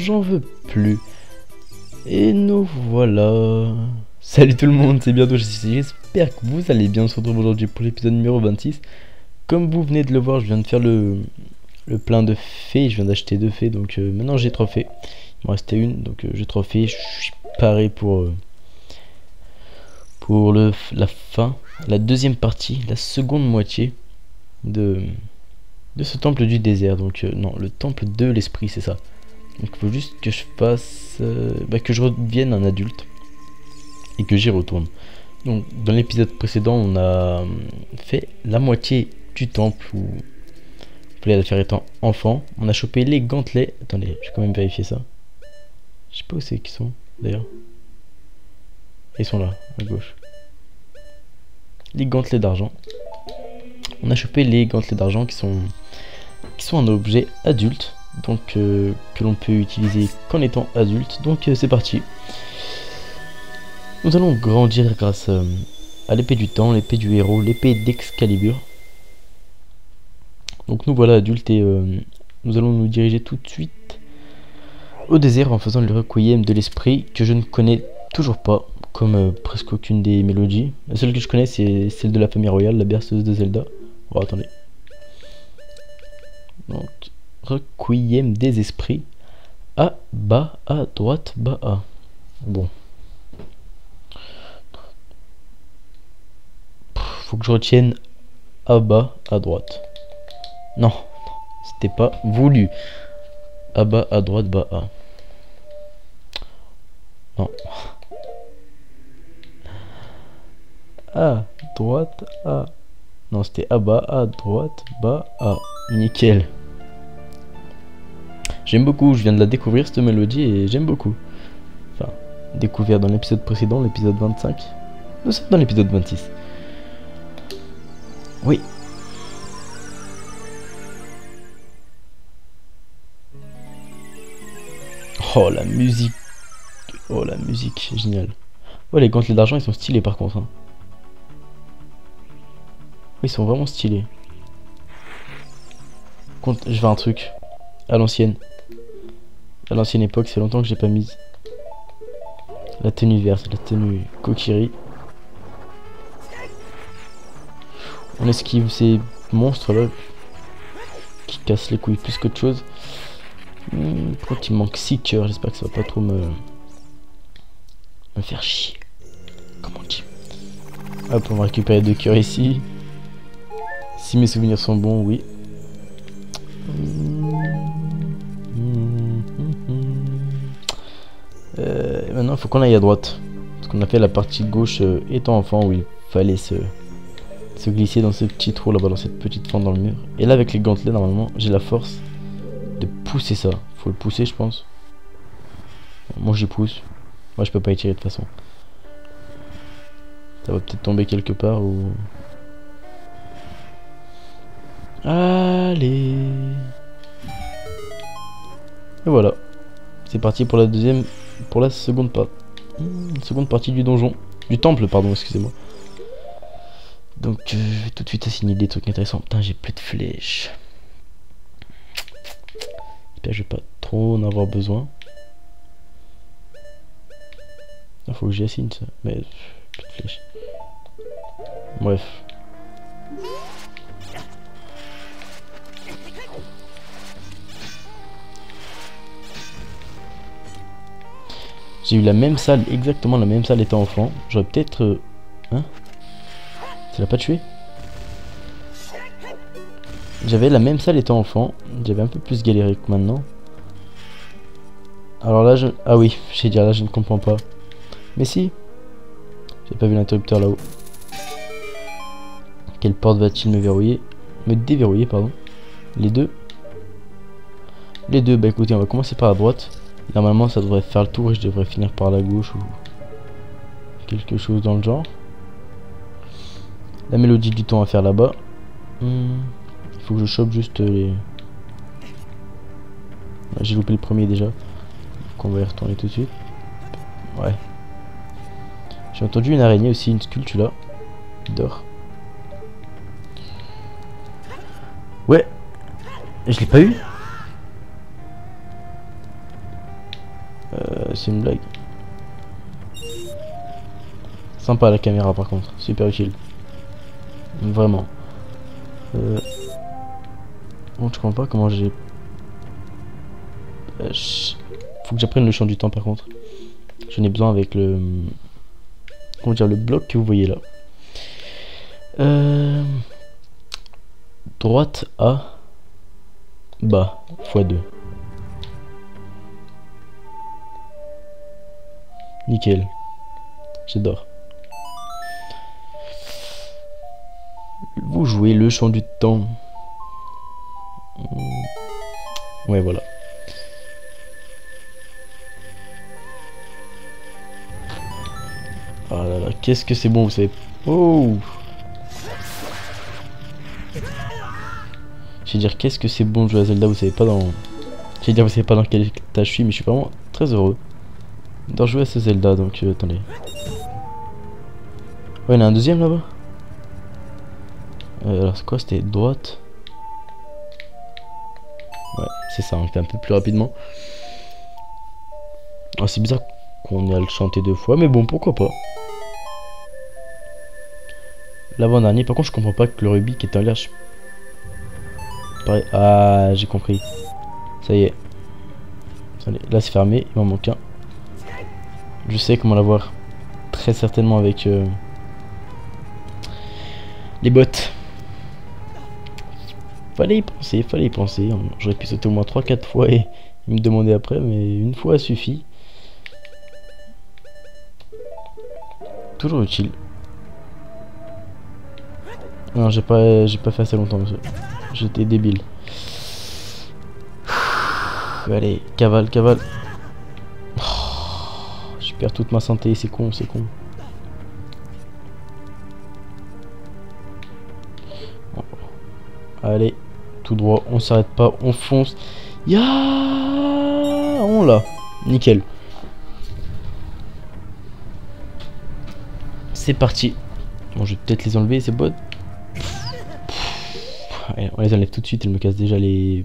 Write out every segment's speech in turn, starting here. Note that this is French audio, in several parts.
j'en veux plus. Et nous voilà. Salut tout le monde, c'est bientôt JCC, j'espère que vous allez bien. On se retrouve aujourd'hui pour l'épisode numéro 26. Comme vous venez de le voir, je viens de faire le plein de fées, je viens d'acheter 2 fées, donc maintenant j'ai 3 fées. Il me restait une, donc j'ai 3 fées, je suis paré pour la fin, la deuxième partie, la seconde moitié de ce temple du désert. Donc non, le temple de l'esprit, c'est ça. Donc il faut juste que je fasse que je revienne un adulte et que j'y retourne. Donc dans l'épisode précédent, on a fait la moitié du temple où il fallait la faire étant enfant. On a chopé les gantelets. Attendez, je vais quand même vérifier ça. Je sais pas où c'est qu'ils sont d'ailleurs. Ils sont là, à gauche. Les gantelets d'argent. On a chopé les gantelets d'argent qui sont un objet adulte, donc que l'on peut utiliser qu'en étant adulte. Donc c'est parti. Nous allons grandir grâce à l'épée du temps, l'épée du héros, l'épée d'Excalibur. Donc nous voilà adultes et nous allons nous diriger tout de suite au désert en faisant le requiem de l'esprit que je ne connais toujours pas, comme presque aucune des mélodies. La seule que je connais c'est celle de la famille royale, la berceuse de Zelda. Oh attendez. Donc requiem des esprits. A, bas, à droite, bas, à. Bon. Faut que je retienne à bas, à droite. Non, c'était pas voulu. À bas, à droite, bas, à. Non. À droite, à. Non, c'était à bas, à droite, bas, à. Nickel. J'aime beaucoup, je viens de la découvrir cette mélodie et j'aime beaucoup. Enfin, découvert dans l'épisode précédent, l'épisode 25. Nous sommes dans l'épisode 26. Oui. Oh la musique. Oh la musique, génial. Oh les gantelets d'argent ils sont stylés par contre. Hein. Ils sont vraiment stylés. Je veux un truc. À l'ancienne. À l'ancienne époque, c'est longtemps que j'ai pas mise. La tenue verte, la tenue Kokiri. On esquive ces monstres là qui cassent les couilles plus qu'autre chose. Quand il manque 6 cœurs, j'espère que ça va pas trop me faire chier. Comment on dit? Hop, on va récupérer 2 cœurs ici. Si mes souvenirs sont bons, oui. Maintenant, il faut qu'on aille à droite. Parce qu'on a fait la partie gauche étant enfant où il fallait se glisser dans ce petit trou là-bas, dans cette petite fente dans le mur. Et là, avec les gantelets, normalement, j'ai la force de pousser ça. Faut le pousser, je pense. Moi, j'y pousse. Moi, je peux pas y tirer de toute façon. Ça va peut-être tomber quelque part ou... Allez. Et voilà. C'est parti pour la seconde partie du donjon. Du temple, pardon, excusez-moi. Donc, je vais tout de suite assigner des trucs intéressants. Putain, j'ai plus de flèches. J'espère que je vais pas trop en avoir besoin. Il faut que j'y assigne ça. Mais, plus de flèches. Bref. J'ai eu la même salle, exactement la même salle étant enfant. J'aurais peut-être... Hein? Ça l'a pas tué? J'avais la même salle étant enfant. J'avais un peu plus galéré que maintenant. Alors là, ah oui, j'ai dit là, je ne comprends pas. Mais si. J'ai pas vu l'interrupteur là-haut. Quelle porte va-t-il me verrouiller? Me déverrouiller, pardon. Les deux. Les deux, bah écoutez, on va commencer par la droite. Normalement, ça devrait faire le tour et je devrais finir par la gauche ou quelque chose dans le genre. La mélodie du temps à faire là-bas. Il faut que je chope juste les... J'ai loupé le premier déjà. Donc on va y retourner tout de suite. Ouais. J'ai entendu une araignée aussi, une sculpture là. D'or. Ouais. Je l'ai pas eu. C'est une blague. Sympa la caméra par contre, super utile. Vraiment. Bon, je comprends pas comment j'ai... Faut que j'apprenne le champ du temps par contre. J'en ai besoin avec le... Comment dire, le bloc que vous voyez là. Droite A. Bas. x2. Nickel. J'adore. Vous jouez le champ du temps. Ouais, voilà. Ah là là, qu'est-ce que c'est bon, vous savez. Oh! Je vais dire, qu'est-ce que c'est bon de jouer à Zelda, vous savez pas dans... Je vais dire, vous savez pas dans quel état je suis, mais je suis vraiment très heureux d'en jouer à ce Zelda, donc attendez. Ouais, il y en a un deuxième là-bas. Alors c'est quoi? C'était droite. Ouais, c'est ça, on le fait un peu plus rapidement. Ah, c'est bizarre qu'on ait à le chanter 2 fois, mais bon, pourquoi pas. L'avant-dernier, par contre, je comprends pas que le rubis qui est en l'air. Pareil. Ah, j'ai compris. Ça y est. Allez, là, c'est fermé, il m'en manque un. Je sais comment l'avoir. Très certainement avec les bottes. Fallait y penser, fallait y penser. J'aurais pu sauter au moins 3-4 fois et me demander après, mais une fois suffit. Toujours utile. Non, j'ai pas fait assez longtemps, monsieur. J'étais débile. Allez, cavale, cavale. Oh, je perds toute ma santé, c'est con, c'est con. Allez, tout droit, on s'arrête pas, on fonce. Ya, on l'a. Nickel. C'est parti. Bon, je vais peut-être les enlever, ces bottes. Allez, on les enlève tout de suite, elles me cassent déjà les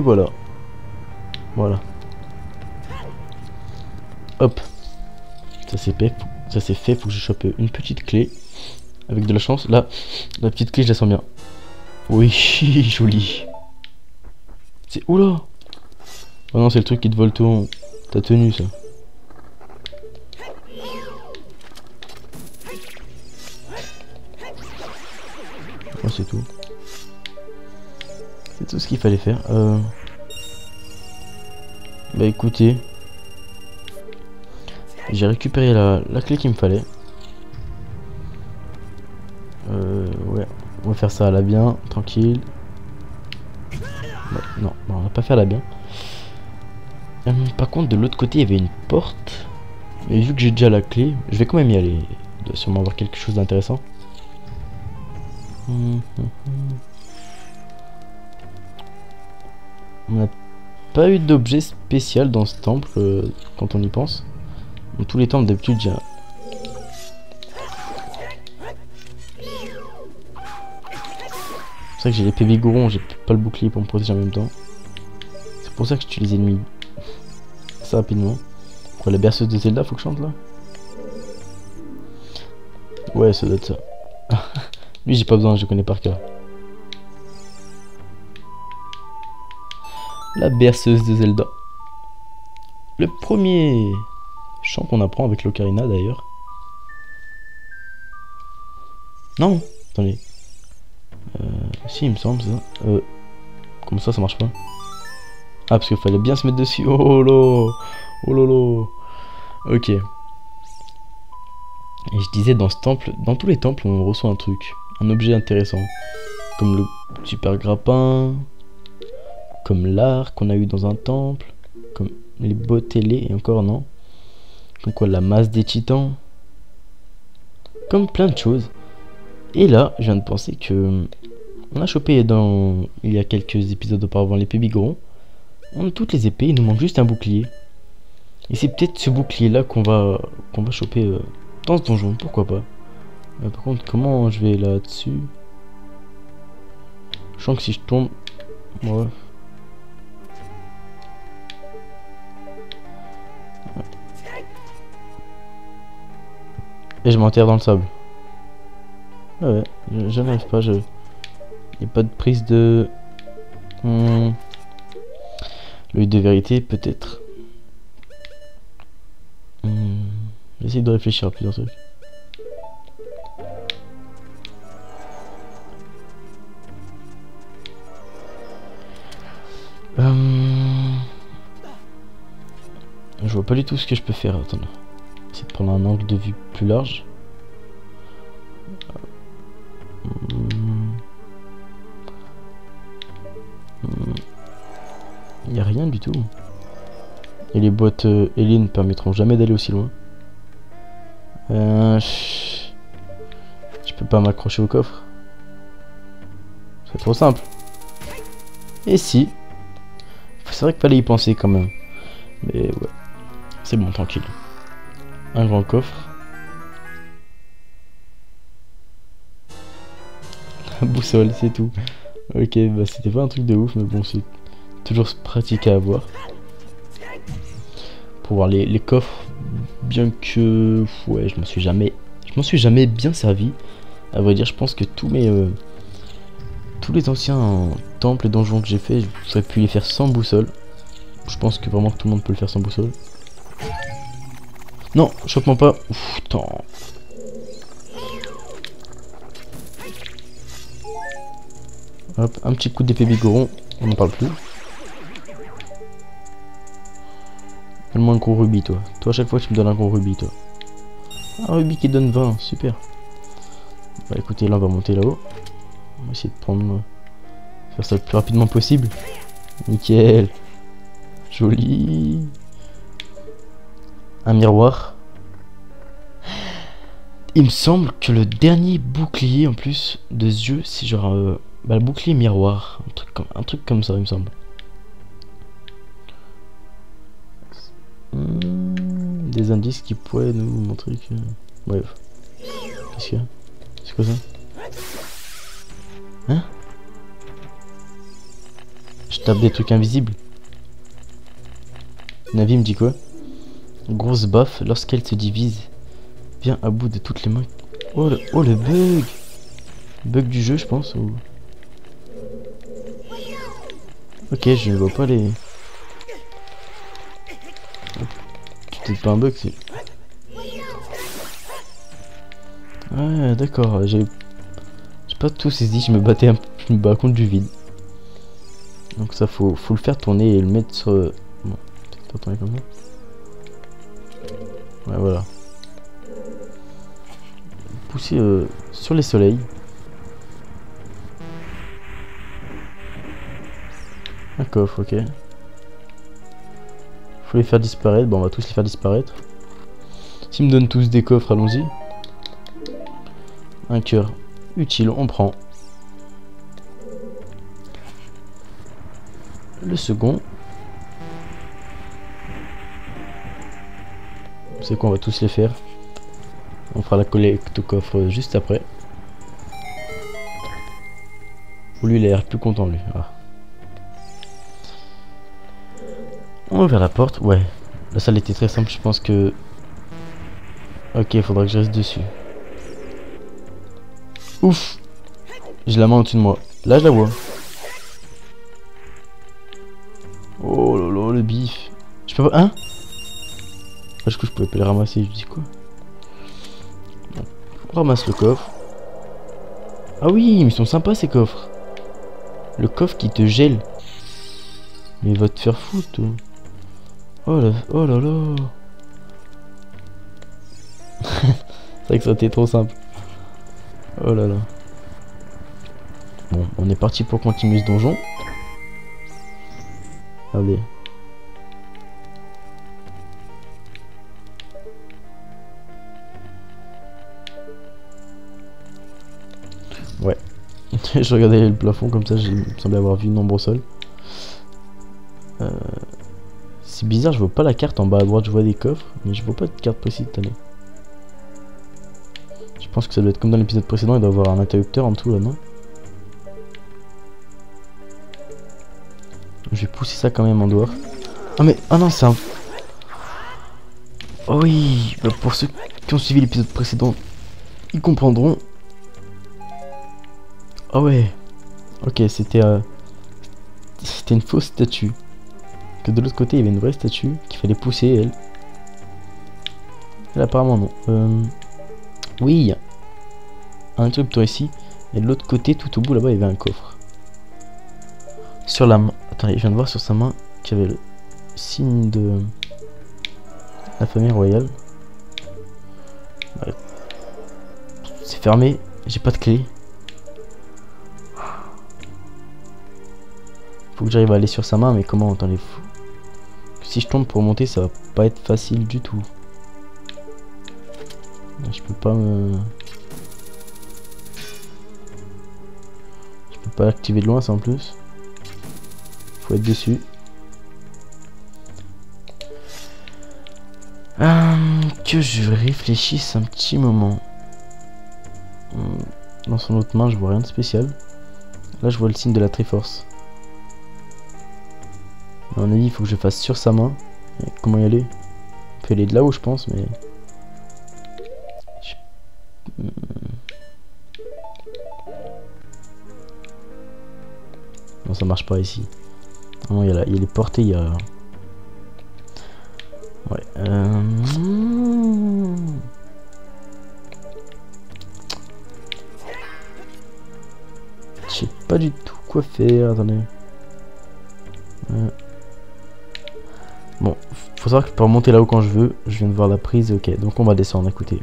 voilà. Voilà. Hop. Ça c'est fait. Ça c'est fait, faut que je chope une petite clé. Avec de la chance. Là, la petite clé, je la sens bien. Oui, joli. C'est... Oula. Oh non, c'est le truc qui te vole ta tenue, ça. Oh, c'est tout. C'est tout ce qu'il fallait faire. Bah écoutez. J'ai récupéré la clé qu'il me fallait. Ouais, on va faire ça à la bien, tranquille. Non, on va pas faire la bien. Par contre, de l'autre côté, il y avait une porte. Mais vu que j'ai déjà la clé, je vais quand même y aller. Il doit sûrement avoir quelque chose d'intéressant. On n'a pas eu d'objet spécial dans ce temple quand on y pense. Dans tous les temples d'habitude, j'ai... C'est vrai que j'ai l'épée Vigoron, j'ai pas le bouclier pour me protéger en même temps. C'est pour ça que je tue les ennemis assez rapidement. Quoi, la berceuse de Zelda, faut que je chante là? Ouais, ça doit être ça. Lui, j'ai pas besoin, je le connais par cœur. La berceuse de Zelda. Le premier chant qu'on apprend avec l'ocarina d'ailleurs. Non, attendez. Si, il me semble ça. Comme ça marche pas. Ah, parce qu'il fallait bien se mettre dessus. Oh lolo. Oh lolo. Ok. Et je disais, dans ce temple, dans tous les temples, on reçoit un truc. Un objet intéressant. Comme le super grappin. Comme l'art qu'on a eu dans un temple. Comme les bottes ailées, et encore non. Comme quoi, la masse des titans. Comme plein de choses. Et là, je viens de penser que... On a chopé il y a quelques épisodes auparavant l'épée Bigoron. On a toutes les épées, il nous manque juste un bouclier. Et c'est peut-être ce bouclier là qu'on va choper dans ce donjon, pourquoi pas. Par contre, comment je vais là-dessus? Je sens que si je tombe... Ouais. Et je m'enterre dans le sable. Ah ouais, je n'arrive pas, il n'y a pas de prise de... L'œil de vérité, peut-être. J'essaie de réfléchir à plusieurs trucs. Je vois pas du tout ce que je peux faire. Attends. Essayer de prendre un angle de vue plus large. Il n'y a rien du tout. Et les boîtes ailées ne permettront jamais d'aller aussi loin. Je peux pas m'accrocher au coffre. C'est trop simple. Et si. C'est vrai qu'il fallait y penser quand même. Mais ouais. C'est bon, tranquille. Un grand coffre. La boussole, c'est tout. Ok, bah c'était pas un truc de ouf, mais bon, c'est toujours pratique à avoir. Pour voir les coffres, bien que... Ouais, je m'en suis jamais bien servi. À vrai dire, je pense que tous les anciens temples et donjons que j'ai fait, j'aurais pu les faire sans boussole. Je pense que vraiment tout le monde peut le faire sans boussole. Non, chope-moi pas. Ouf, attends. Hop, un petit coup d'épée bigoron, on n'en parle plus. Donne-moi un gros rubis, toi. Toi, à chaque fois, tu me donnes un gros rubis, toi. Un rubis qui donne 20, super. Bah écoutez, là, on va monter là-haut. On va essayer de prendre... faire ça le plus rapidement possible. Nickel. Joli. Un miroir. Il me semble que le dernier bouclier, en plus, de ce jeu, c'est genre... bah, le bouclier miroir. Un truc comme ça, il me semble. Des indices qui pourraient nous montrer que... Bref. Qu'est-ce qu'il y a? C'est quoi ça? Hein? Je tape des trucs invisibles. Navi me dit quoi? Grosse baffe, lorsqu'elle se divise, vient à bout de toutes les mains. Oh le bug! Bug du jeu, je pense. Ou... Ok, je ne vois pas les... C'est pas un bug, c'est... Ouais, d'accord, j'ai pas tout saisi, je me bats contre du vide. Donc ça, faut le faire tourner et le mettre sur... Bon, peut-être pas tourner comme ça. Ouais, voilà. Pousser sur les soleils. Un coffre, ok. Faut les faire disparaître. Bon, on va tous les faire disparaître. S'ils me donnent tous des coffres, allons-y. Un cœur utile, on prend. Le second. C'est quoi, on va tous les faire. On fera la collecte au coffre juste après. Lui, il a l'air plus content, lui. Ah. On va ouvrir la porte. Ouais. La salle était très simple, je pense que... Ok, il faudra que je reste dessus. Ouf! J'ai la main au-dessus de moi. Là, je la vois. Oh là là, le bif. Je peux pas... Hein? Du coup, je pouvais pas les ramasser. Je dis quoi? On ramasse le coffre. Ah oui, mais ils sont sympas, ces coffres. Le coffre qui te gèle. Mais il va te faire foutre, toi. Oh là là. C'est vrai que ça a été trop simple. Oh là là. Bon, on est parti pour continuer ce donjon. Allez. Ouais. Je regardais le plafond comme ça, il me semblait avoir vu une ombre au sol. C'est bizarre, je vois pas la carte en bas à droite, je vois des coffres, mais je vois pas de carte précise cette année. Je pense que ça doit être comme dans l'épisode précédent, il doit y avoir un interrupteur en dessous là, non? Je vais pousser ça quand même en dehors. Ah mais, ah non, c'est un... Oh oui, bah pour ceux qui ont suivi l'épisode précédent, ils comprendront. Ah ouais. Ok, c'était une fausse statue. Que de l'autre côté, il y avait une vraie statue qu'il fallait pousser, elle. Là, apparemment, non. Oui, il y a un truc plutôt ici. Et de l'autre côté, tout au bout, là-bas, il y avait un coffre. Sur la main. Attendez, je viens de voir sur sa main qu'il y avait le signe de la famille royale. Ouais. C'est fermé. J'ai pas de clé. Faut que j'arrive à aller sur sa main, mais comment? Attendez. Si je tombe pour monter, ça va pas être facile du tout. Je peux pas me... Je peux pas l'activer de loin, ça en plus. Faut être dessus. Que je réfléchisse un petit moment. Dans son autre main, je vois rien de spécial. Là, je vois le signe de la Triforce. À mon avis, il faut que je fasse sur sa main. Et comment y aller? On peut aller de là-haut, je pense, mais... Non, ça marche pas ici. Non, il y a les portées, il y a... Ouais. Je sais pas du tout quoi faire. Attendez. Bon, faut savoir que je peux remonter là-haut quand je veux. Je viens de voir la prise. Ok, donc on va descendre. Écoutez.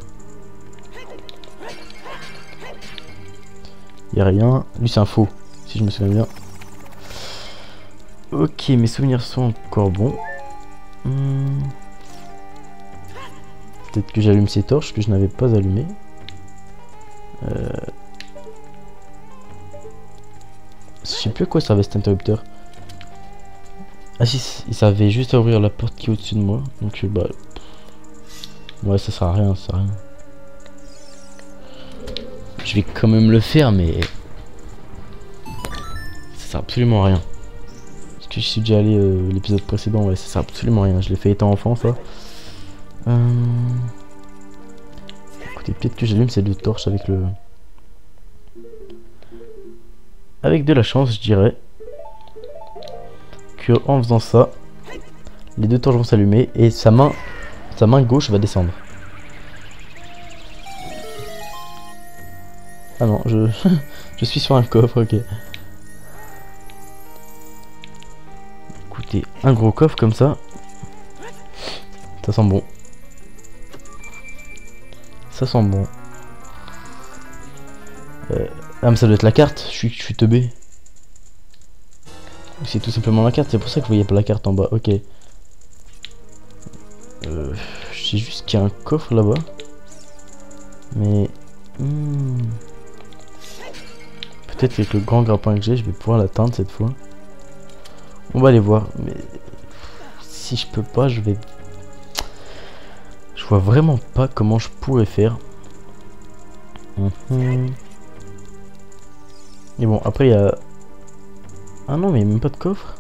Il y a rien. Lui, c'est un faux, si je me souviens bien. Ok, mes souvenirs sont encore bons. Peut-être que j'allume ces torches que je n'avais pas allumées. Je sais plus à quoi servait cet interrupteur. Ah si, il servait juste à ouvrir la porte qui est au-dessus de moi. Donc bah... Ouais, ça sert à rien, ça sert à rien. Je vais quand même le faire, mais... Ça sert absolument à rien. Parce que je suis déjà allé l'épisode précédent, ouais, ça sert absolument à rien. Je l'ai fait étant enfant, ça. Écoutez, peut-être que j'allume ces deux torches avec le... Avec de la chance, je dirais que en faisant ça, les deux torches vont s'allumer et sa main gauche va descendre. Ah non, je suis sur un coffre, ok. Écoutez, un gros coffre comme ça, ça sent bon. Ça sent bon. Ah mais ça doit être la carte, je suis teubé. C'est tout simplement la carte, c'est pour ça que vous voyez pas la carte en bas, ok. Je sais juste qu'il y a un coffre là-bas. Mais... Peut-être qu'avec le grand grappin que j'ai, je vais pouvoir l'atteindre cette fois. On va aller voir, mais... Si je peux pas, je vais... Je vois vraiment pas comment je pourrais faire. Et bon, après il y a... Ah non, mais il n'y a même pas de coffre.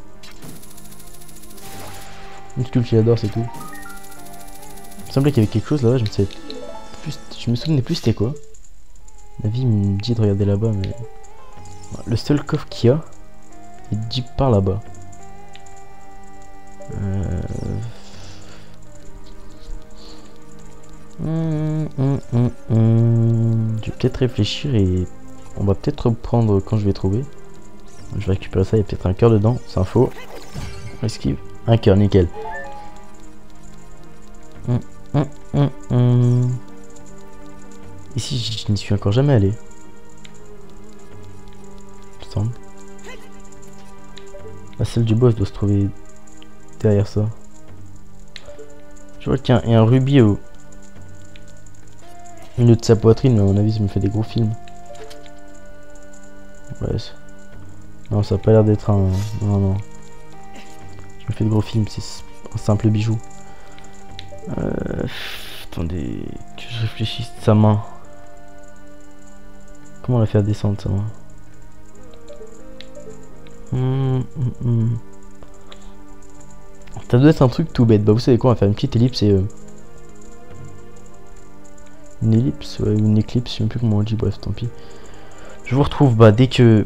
Une sculpture, c'est tout. Il me semblait qu'il y avait quelque chose là-bas, je me souvenais plus c'était quoi. La vie me dit de regarder là-bas, mais... Le seul coffre qu'il y a est dit par là-bas. Je vais peut-être réfléchir et on va peut-être reprendre quand je vais trouver. Je vais récupérer ça, il y a peut-être un cœur dedans, c'est un faux. Esquive. Un cœur, nickel. Ici, je n'y suis encore jamais allé. Il me semble. La salle du boss doit se trouver derrière ça. Je vois qu'il y a un rubis au milieu de sa poitrine, mais à mon avis, ça me fait des gros films. Ouais. Non, ça a pas l'air d'être un... Non, non. Je me fais de gros films, c'est un simple bijou. Attendez, que je réfléchisse de sa main. Comment la faire descendre, sa main? Ça doit être un truc tout bête. Bah vous savez quoi, on va faire une petite ellipse et... Une ellipse, ouais, une éclipse, je sais même plus comment on dit, bref, tant pis. Je vous retrouve bah, dès que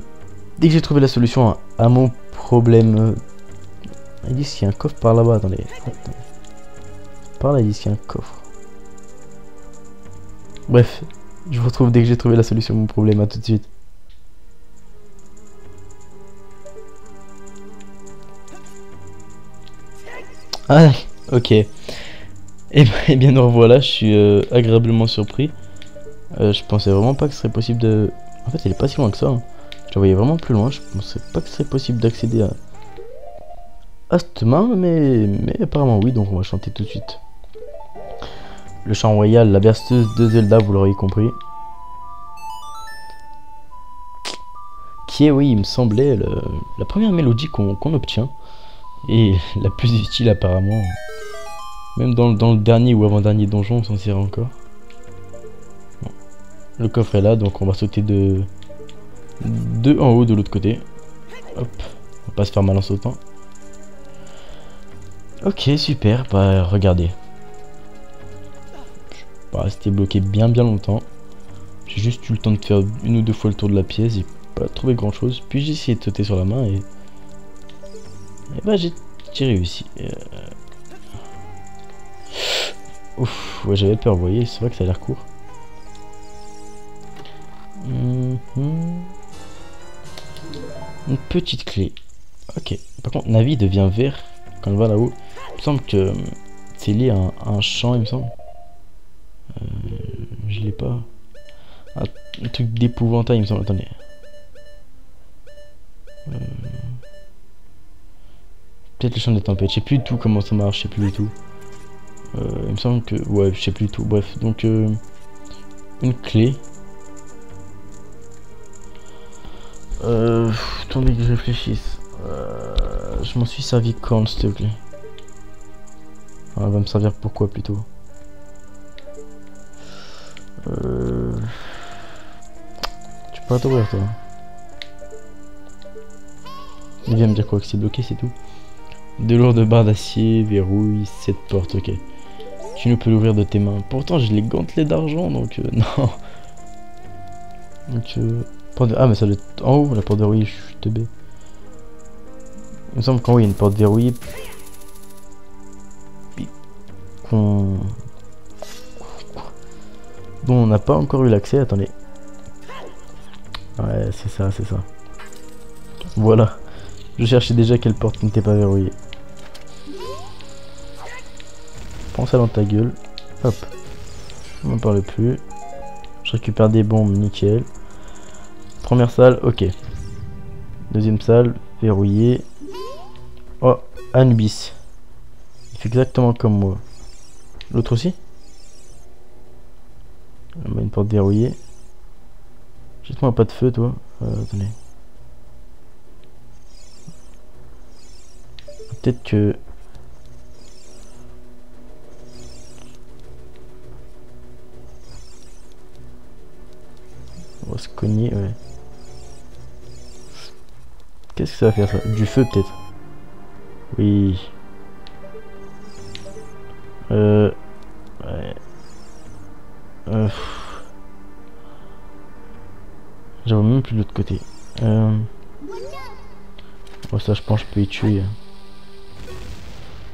j'ai trouvé la solution à mon problème. Ils disent qu'il y a un coffre par là-bas, attendez. Par là, ils disent qu'il y a un coffre. Bref, je vous retrouve dès que j'ai trouvé la solution à mon problème, à tout de suite. Ah, ok. Et bien nous revoilà, je suis agréablement surpris. Je pensais vraiment pas que ce serait possible de... En fait, elle est pas si loin que ça. Hein. Je la voyais vraiment plus loin, je pensais pas que ce serait possible d'accéder à cette main, mais apparemment oui, donc on va chanter tout de suite. Le chant royal, la berceuse de Zelda, vous l'aurez compris. Qui est, oui, il me semblait, la première mélodie qu'on obtient. Et la plus utile apparemment. Même dans le dernier ou avant-dernier donjon, on s'en sert encore. Bon. Le coffre est là, donc on va sauter de en haut de l'autre côté. Hop, on va pas se faire mal en sautant. Ok, super, bah regardez. Je suis pas resté bloqué bien longtemps. J'ai juste eu le temps de faire une ou deux fois le tour de la pièce, j'ai pas trouvé grand chose. Puis j'ai essayé de sauter sur la main et bah j'ai réussi. Ouf, ouais, j'avais peur, vous voyez, c'est vrai que ça a l'air court. Une petite clé. Ok, par contre, Navi devient vert quand on va là-haut. Il me semble que c'est lié à un champ, il me semble. Je l'ai pas. Un truc d'épouvantail, il me semble. Attendez. Peut-être le champ des tempêtes. Je sais plus du tout comment ça marche, je sais plus du tout. Il me semble que... Ouais, je sais plus du tout. Bref, donc... une clé. Attendez que je réfléchisse. Je m'en suis servi quand, s'il te plaît. Elle va me servir pourquoi plutôt. Tu peux pas t'ouvrir toi. Il vient me dire quoi, que c'est bloqué, c'est tout. De lourdes barres d'acier verrouillent cette porte, ok. Tu ne peux l'ouvrir de tes mains. Pourtant j'ai les gantelets d'argent, donc non. Donc ah mais ça doit être en haut la porte verrouillée, je suis teubé. Il me semble qu'en haut il y a une porte verrouillée. Dont on n'a pas encore eu l'accès, attendez. Ouais, c'est ça, c'est ça. Voilà. Je cherchais déjà quelle porte n'était pas verrouillée. Prends ça dans ta gueule. Hop. On n'en parle plus. Je récupère des bombes, nickel. Première salle, ok. Deuxième salle, verrouillée. Oh, Anubis. Il fait exactement comme moi. L'autre aussi? On met une porte verrouillée. Jette-moi pas de feu, toi. Attendez. Peut-être que... On va se cogner, ouais. Qu'est-ce que ça va faire ça? Du feu peut-être. Oui. Ouais. J'avoue même plus de l'autre côté. Bon, ça je pense que je peux y tuer.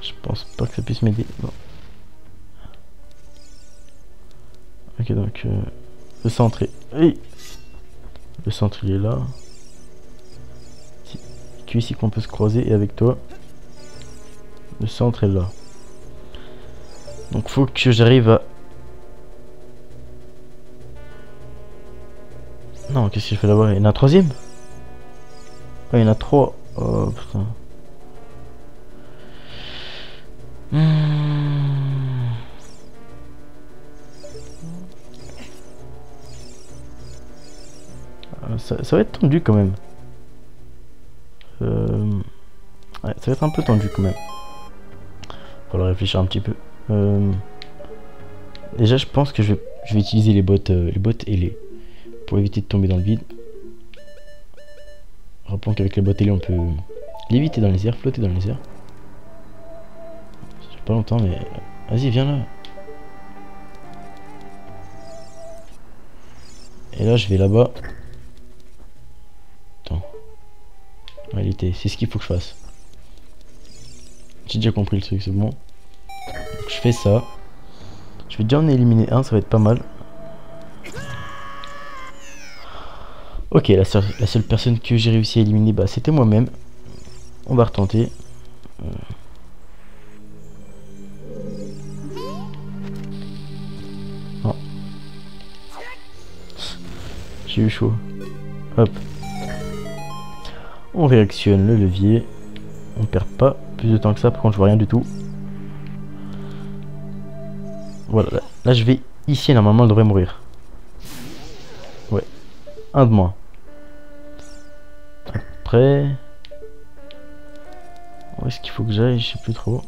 Je pense pas que ça puisse m'aider. Bon. Ok donc le centre est... Oui. Le centre il est là. C'est ici qu'on peut se croiser et avec toi. Le centre est là. Donc faut que j'arrive à... Non, qu'est-ce que je fais là-bas? Il y en a un troisième? Oh, il y en a trois. Oh putain. Ça va être tendu quand même. Ouais, ça va être un peu tendu quand même. Faut le réfléchir un petit peu. Déjà, je pense que je vais utiliser les bottes ailées pour éviter de tomber dans le vide. Rappelons qu'avec les bottes ailées, on peut léviter dans les airs, flotter dans les airs. Ça fait pas longtemps, mais vas-y, viens là. Et là je vais là-bas. Attends. En réalité, c'est ce qu'il faut que je fasse. J'ai déjà compris le truc, c'est bon. Donc, je fais ça. Je vais déjà en éliminer un, ça va être pas mal. Ok, la seule personne que j'ai réussi à éliminer, bah, c'était moi-même. On va retenter. Oh. J'ai eu chaud. Hop. On réactionne le levier. On perd pas plus de temps que ça, par contre je vois rien du tout. Voilà, là je vais ici, normalement elle devrait mourir. Ouais, un de moins. Après... Où est-ce qu'il faut que j'aille? Je sais plus trop.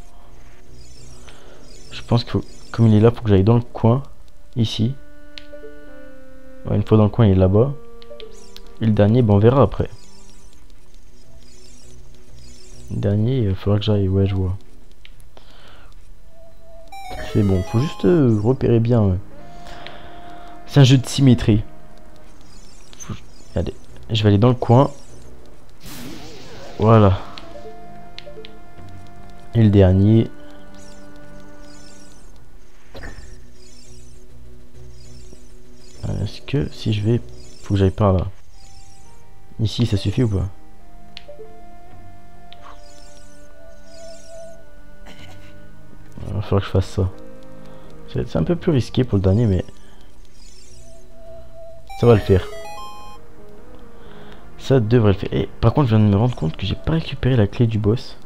Je pense qu'il faut... Comme il est là, faut que j'aille dans le coin. Ici. Ouais, une fois dans le coin, il est là-bas. Et le dernier, ben on verra après. Le dernier, il faudra que j'aille. Ouais, je vois. C'est bon, faut juste repérer bien. Ouais. C'est un jeu de symétrie. Allez, je vais aller dans le coin. Voilà. Et le dernier. Est-ce que si je vais... Faut que j'aille par là. Ici, ça suffit ou pas? Il va falloir que je fasse ça. C'est un peu plus risqué pour le dernier, mais... Ça va le faire. Ça devrait le faire. Et par contre, je viens de me rendre compte que j'ai pas récupéré la clé du boss.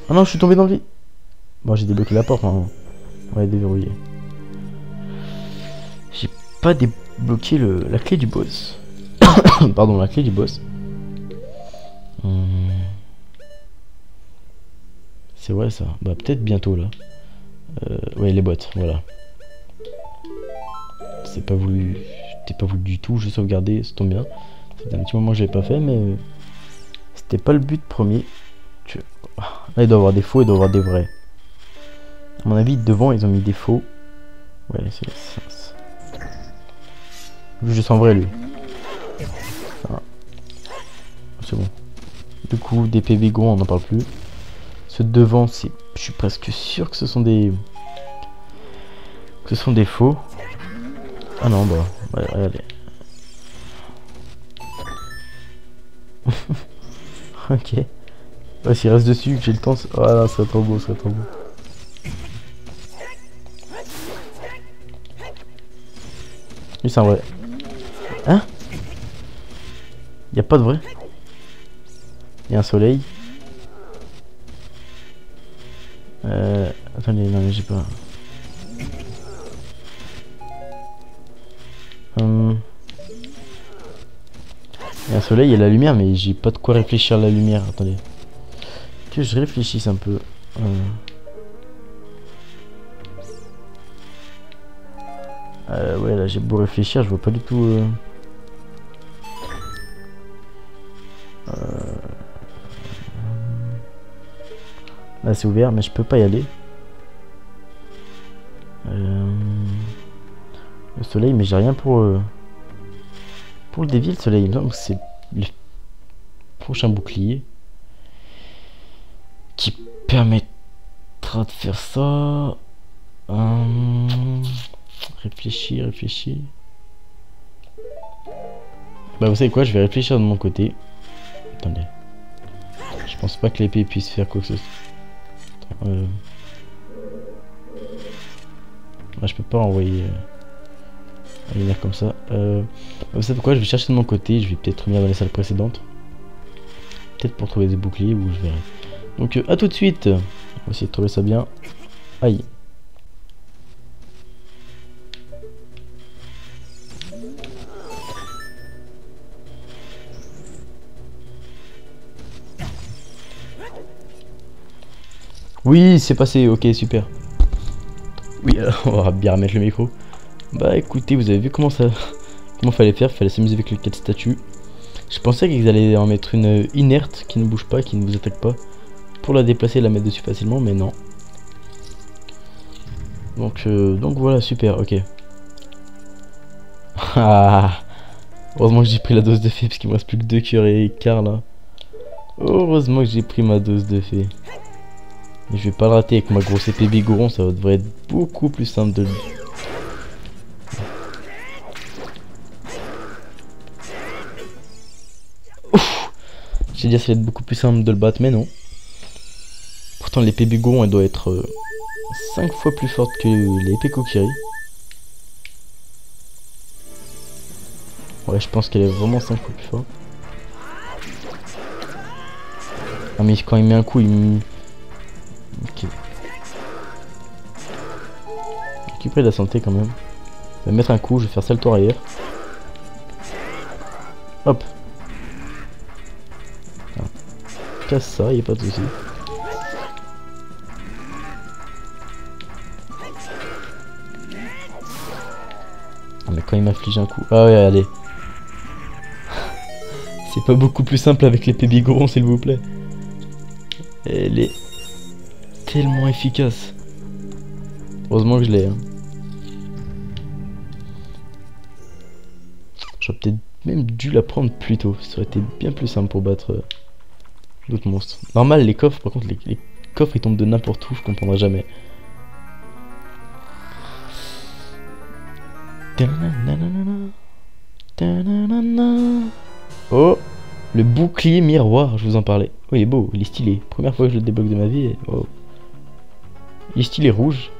Ah non, je suis tombé dans le vide. Bon, j'ai débloqué la porte maintenant. On va déverrouiller. J'ai pas débloqué la clé du boss. Pardon, la clé du boss. C'est vrai ça. Bah peut-être bientôt là. Ouais, les bottes, voilà. C'est pas voulu. C'était pas voulu du tout, j'ai sauvegardé, ça tombe bien. C'était un petit moment que j'avais pas fait, mais c'était pas le but premier. Là, il doit y avoir des faux, il doit y avoir des vrais. À mon avis, devant, ils ont mis des faux. Ouais, c'est... Je sens vrai, lui. Ah. C'est bon. Du coup, des PV gros, on n'en parle plus. Ceux de devant, c'est... Je suis presque sûr que ce sont des... faux. Ah non, bah... Ouais, regardez. Ok. Ouais, s'il reste dessus, que j'ai le temps... Voilà, ça serait trop beau, ça serait trop beau. Lui, c'est un vrai. Hein? Y'a pas de vrai? Y'a un soleil. Attendez, non mais j'ai pas... Il y a un soleil et la lumière, mais j'ai pas de quoi réfléchir à la lumière. Attendez. Que je réfléchisse un peu. Ouais, là j'ai beau réfléchir, je vois pas du tout. Là c'est ouvert, mais je peux pas y aller. Le soleil, mais j'ai rien pour le dévier, le soleil. Il me semble que c'est le prochain bouclier qui permettra de faire ça. Réfléchis. Bah vous savez quoi, je vais réfléchir de mon côté. Attendez. Je pense pas que l'épée puisse faire quoi que ce soit. Là, je peux pas envoyer la lumière comme ça. Vous savez pourquoi, je vais chercher de mon côté. Je vais peut-être revenir dans les salles précédentes. Peut-être pour trouver des boucliers ou je verrai. Donc à tout de suite. On va essayer de trouver ça bien. Aïe. Oui, c'est passé, ok, super. Oui, alors, on va bien remettre le micro. Bah écoutez, vous avez vu comment fallait faire, fallait s'amuser avec les 4 statues. Je pensais qu'ils allaient en mettre une inerte qui ne bouge pas, qui ne vous attaque pas, pour la déplacer et la mettre dessus facilement, mais non. Donc voilà, super, ok. Ah, heureusement que j'ai pris la dose de fée parce qu'il me reste plus que 2 cœurs et quart là. Heureusement que j'ai pris ma dose de fée. Et je vais pas le rater avec ma grosse épée bigoron, ça devrait être beaucoup plus simple de le... Ouf, j'ai dit ça va être beaucoup plus simple de le battre, mais non. Pourtant l'épée bigoron elle doit être 5 fois plus forte que l'épée Kokiri. Ouais, je pense qu'elle est vraiment 5 fois plus forte. Ah mais quand il met un coup, il me... Ok. Récupérer de la santé quand même. Je vais mettre un coup, je vais faire salto arrière. Hop. Ah. Casse ça, y a pas de souci. Ah mais quand il m'inflige un coup... Ah ouais, allez. C'est pas beaucoup plus simple avec l'épée bigoron, s'il vous plaît. Elle est tellement efficace. Heureusement que je l'ai. Hein. J'aurais peut-être même dû la prendre plus tôt. Ça aurait été bien plus simple pour battre d'autres monstres. Normal, les coffres, par contre, les coffres ils tombent de n'importe où, je comprendrai jamais. Oh, le bouclier miroir, je vous en parlais. Oh, il est beau, il est stylé. Première fois que je le débloque de ma vie. Oh. Il est stylé rouge.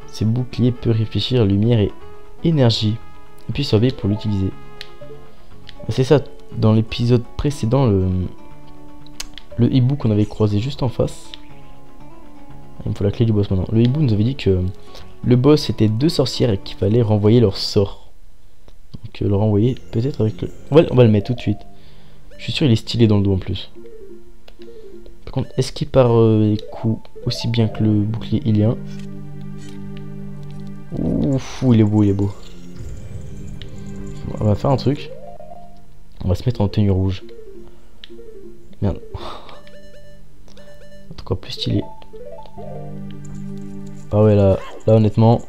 Ce bouclier peut réfléchir lumière et énergie. Et puis surveiller pour l'utiliser. C'est ça, dans l'épisode précédent, le hibou qu'on avait croisé juste en face. Il me faut la clé du boss maintenant. Le hibou nous avait dit que le boss était 2 sorcières et qu'il fallait renvoyer leur sort. Donc le renvoyer peut-être avec le... On va le mettre tout de suite. Je suis sûr il est stylé dans le dos en plus. Par contre, est-ce qu'il part les coups aussi bien que le bouclier ilien? Ouf, il est beau, il est beau. On va faire un truc. On va se mettre en tenue rouge. Merde. En tout cas plus stylé. Ah ouais là honnêtement,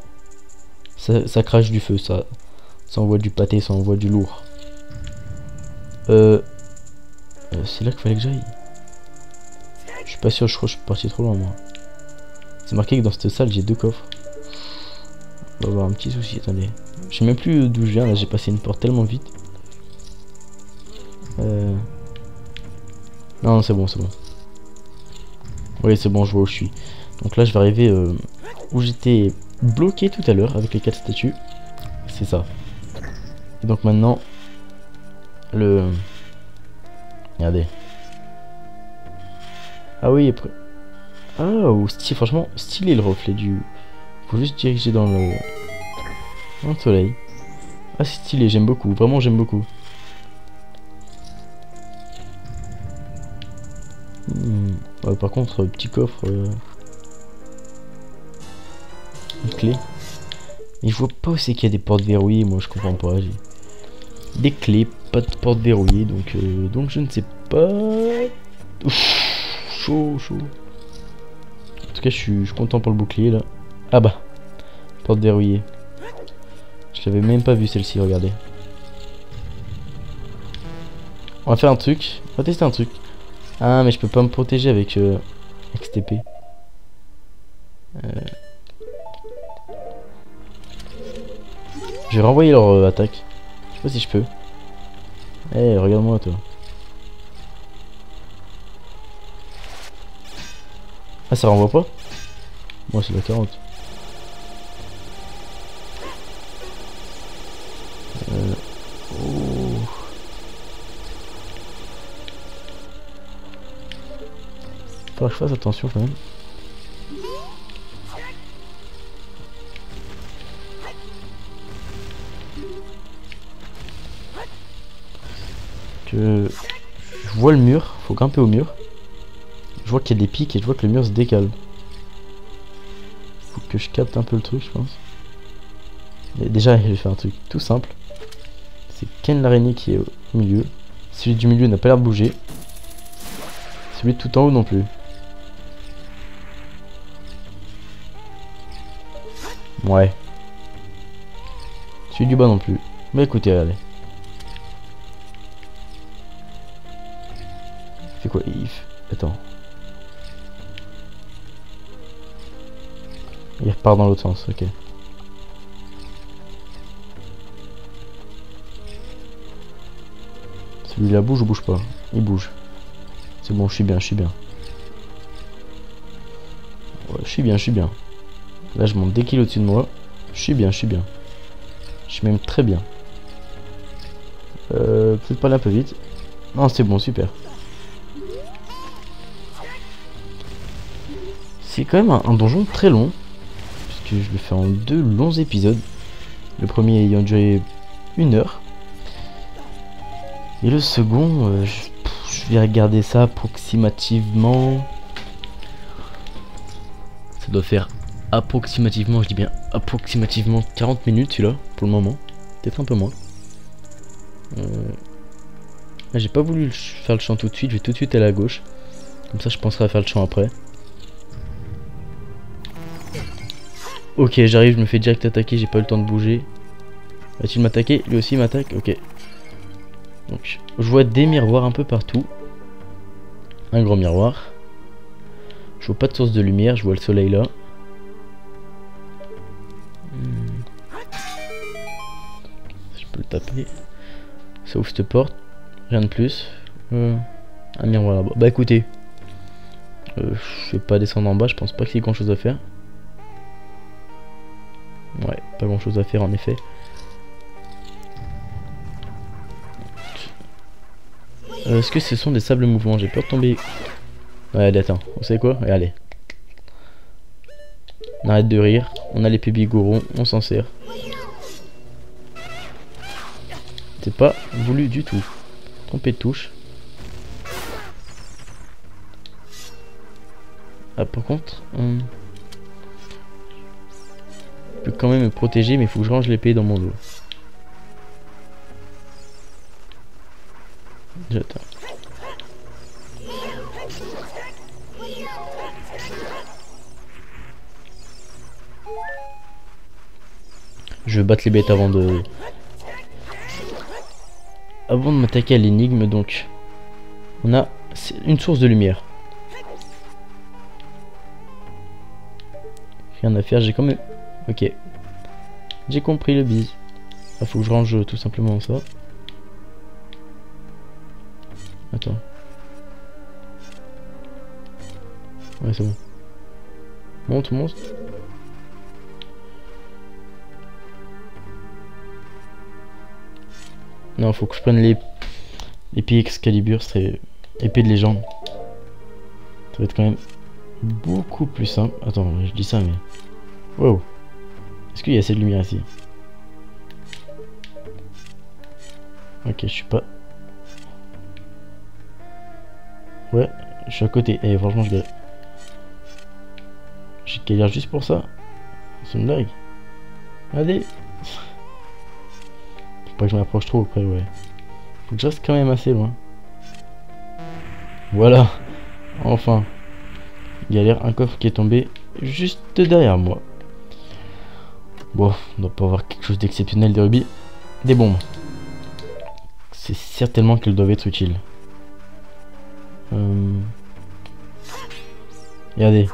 ça crache du feu, ça envoie du pâté, ça envoie du lourd. C'est là qu'il fallait que j'aille. Je suis pas sûr, je crois que je suis parti trop loin moi. C'est marqué que dans cette salle j'ai 2 coffres. On va avoir un petit souci, attendez. Je sais même plus d'où je viens, là j'ai passé une porte tellement vite. Non, c'est bon, c'est bon. Oui, c'est bon, je vois où je suis. Donc là je vais arriver où j'étais bloqué tout à l'heure avec les 4 statues. C'est ça. Et donc maintenant, regardez. Ah oui, après... Ah, oh, franchement, stylé le reflet du... Faut juste diriger dans le soleil. Ah, c'est stylé, j'aime beaucoup. Vraiment, j'aime beaucoup. Ouais, par contre, petit coffre... Une clé. Mais je vois pas où c'est qu'il y a des portes verrouillées, moi je comprends pas. Des clés, pas de portes verrouillées, donc je ne sais pas. Ouf, chaud. En tout cas, je suis content pour le bouclier là. Ah bah, porte verrouillée. Je l'avais même pas vu celle-ci, regardez. On va faire un truc, on va tester un truc. Ah mais je peux pas me protéger avec cette épée. Je vais renvoyer leur attaque. Je sais pas si je peux. Eh, regarde-moi toi. Ah, ça renvoie pas? Moi, c'est la 40. Oh. Faudra que je fasse attention quand même. Je vois le mur, faut grimper au mur. Je vois qu'il y a des pics et je vois que le mur se décale. Faut que je capte un peu le truc, je pense. Mais déjà, je vais faire un truc tout simple. C'est Ken l'araignée qui est au milieu. Celui du milieu n'a pas l'air de bouger. Celui de tout en haut non plus. Ouais. Celui du bas non plus. Bah écoutez, allez. Il fait quoi? Attends. Il repart dans l'autre sens, ok. Celui-là bouge ou bouge pas? Il bouge. C'est bon, je suis bien, je suis bien. Ouais, je suis bien, je suis bien. Là, je monte des kilos au-dessus de moi. Je suis bien, je suis bien. Je suis même très bien. Peut-être pas aller un peu vite. Non, c'est bon, super. C'est quand même un donjon très long. Puisque je le fais en 2 longs épisodes. Le premier ayant duré 1 heure. Et le second, je vais regarder ça approximativement. Ça doit faire approximativement, je dis bien approximativement 40 minutes celui-là, pour le moment. Peut-être un peu moins. J'ai pas voulu faire le champ tout de suite, je vais tout de suite aller à gauche. Comme ça je penserai à faire le champ après. Ok, j'arrive, je me fais direct attaquer, j'ai pas eu le temps de bouger. Va-t-il m'attaquer? Lui aussi il m'attaque, ok. Donc je vois des miroirs un peu partout. Un grand miroir. Je vois pas de source de lumière, je vois le soleil là. Je peux le taper. Ça ouvre cette porte. Rien de plus. Un miroir là-bas. Bah écoutez. Je vais pas descendre en bas, je pense pas qu'il y ait grand chose à faire. Ouais, pas grand chose à faire en effet. Est-ce que ce sont des sables mouvants? J'ai peur de tomber. Ouais, allez, attends, vous savez quoi? Allez. On arrête de rire, on a l'épée Bigorron, on s'en sert. C'est pas voulu du tout. Trompé de touche. Ah, par contre, on peut quand même me protéger, mais il faut que je range l'épée dans mon dos. J'attends. Je vais battre les bêtes avant de m'attaquer à l'énigme. Donc on a une source de lumière. Rien à faire, j'ai quand même... Ok. J'ai compris le bise. Il faut que je range tout simplement ça. Attends. Ouais, c'est bon. Monte, monte. Non, faut que je prenne l'épée Excalibur, c'est épée de légende. Ça va être quand même beaucoup plus simple. Attends, je dis ça, mais... Wow. Est-ce qu'il y a assez de lumière ici? Ok, je suis pas... Ouais, je suis à côté. Et franchement, je galère. Je galère juste pour ça. C'est une blague. Allez. Faut pas que je m'approche trop après, ouais. Faut que je reste quand même assez loin. Voilà. Enfin. Galère, un coffre qui est tombé juste derrière moi. Bon, on doit pas avoir quelque chose d'exceptionnel des rubis. Des bombes. C'est certainement qu'elles doivent être utiles. Regardez.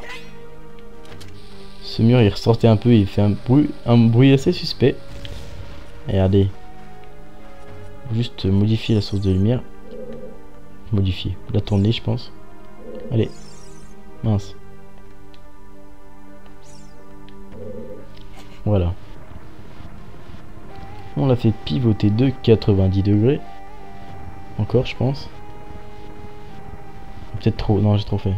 Ce mur il ressortait un peu, il fait un bruit assez suspect. Regardez. Juste modifier la source de lumière. Modifier. La tourner je pense. Allez. Mince. Voilà. On l'a fait pivoter de 90 degrés. Encore je pense. Peut-être trop. Non, j'ai trop fait.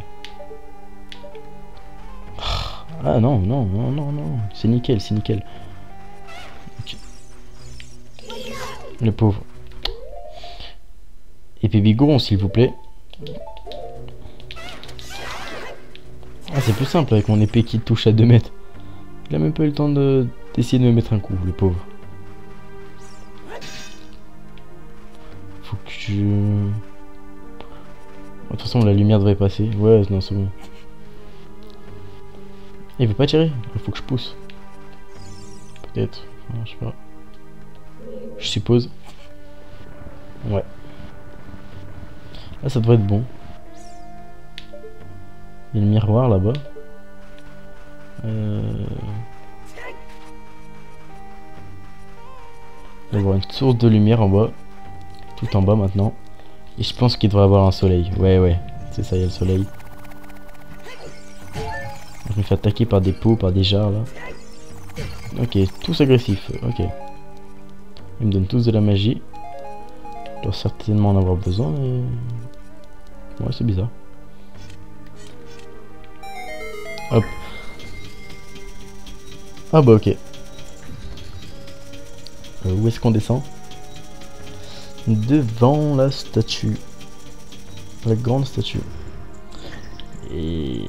Ah non, non, non, non, non. C'est nickel, c'est nickel. Okay. Le pauvre. Épée Bigorron, s'il vous plaît. Ah, c'est plus simple avec mon épée qui touche à 2 mètres. Il a même pas eu le temps d'essayer de me mettre un coup, le pauvre. Faut que je... De toute façon, la lumière devrait passer. Ouais, non, c'est bon. Il veut pas tirer. Il faut que je pousse. Peut-être. Non, je sais pas. Je suppose. Ouais. Là ça devrait être bon. Il y a le miroir là-bas. Il va y avoir une source de lumière en bas. Tout en bas maintenant. Et je pense qu'il devrait avoir un soleil. Ouais, c'est ça, il y a le soleil. Je me fais attaquer par des pots, par des jarres là. Ok, tous agressifs. Ok. Ils me donnent tous de la magie. Je dois certainement en avoir besoin, mais... Ouais, c'est bizarre. Hop. Ah bah ok. Où est-ce qu'on descend? Devant la statue. La grande statue. Et...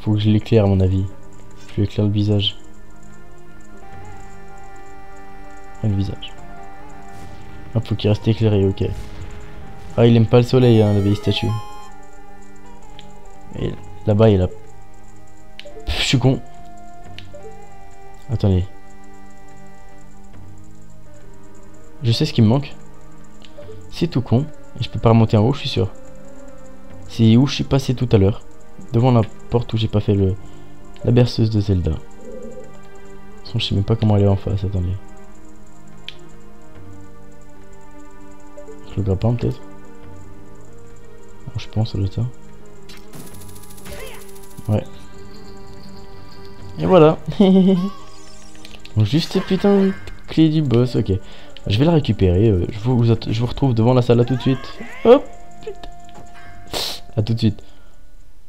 faut que je l'éclaire à mon avis. Je lui éclaire le visage. Et le visage. Ah, faut qu'il reste éclairé, ok. Ah, il aime pas le soleil, hein, la vieille statue. Et là-bas, il a... Je suis con. Attendez. Je sais ce qui me manque. C'est tout con. Et je peux pas remonter en haut, je suis sûr. C'est où je suis passé tout à l'heure. Devant la porte où j'ai pas fait la berceuse de Zelda. De toute façon, je sais même pas comment aller en face, attendez. Le grappin peut-être. Je pense ça doit être ça. Ouais. Et voilà. Donc juste cette putain de clé du boss, ok. Je vais la récupérer. Je vous retrouve devant la salle là tout de suite. Hop. A tout de suite.